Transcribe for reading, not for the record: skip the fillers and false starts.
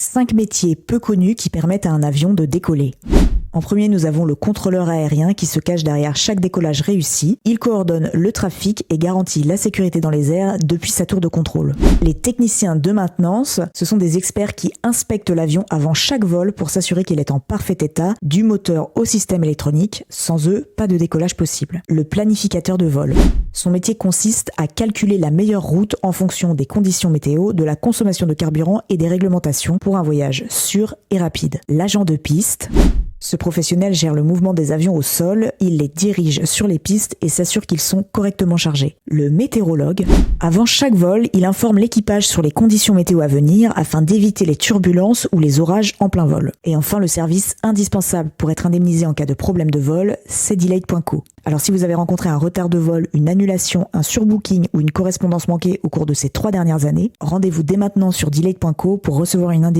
5 métiers peu connus qui permettent à un avion de décoller. En premier, nous avons le contrôleur aérien qui se cache derrière chaque décollage réussi. Il coordonne le trafic et garantit la sécurité dans les airs depuis sa tour de contrôle. Les techniciens de maintenance, ce sont des experts qui inspectent l'avion avant chaque vol pour s'assurer qu'il est en parfait état, du moteur au système électronique. Sans eux, pas de décollage possible. Le planificateur de vol. Son métier consiste à calculer la meilleure route en fonction des conditions météo, de la consommation de carburant et des réglementations pour un voyage sûr et rapide. L'agent de piste. Ce professionnel gère le mouvement des avions au sol, il les dirige sur les pistes et s'assure qu'ils sont correctement chargés. Le météorologue. Avant chaque vol, il informe l'équipage sur les conditions météo à venir afin d'éviter les turbulences ou les orages en plein vol. Et enfin, le service indispensable pour être indemnisé en cas de problème de vol, c'est Delayed.co. Alors si vous avez rencontré un retard de vol, une annulation, un surbooking ou une correspondance manquée au cours de ces 3 dernières années, rendez-vous dès maintenant sur Delayed.co pour recevoir une indemnisation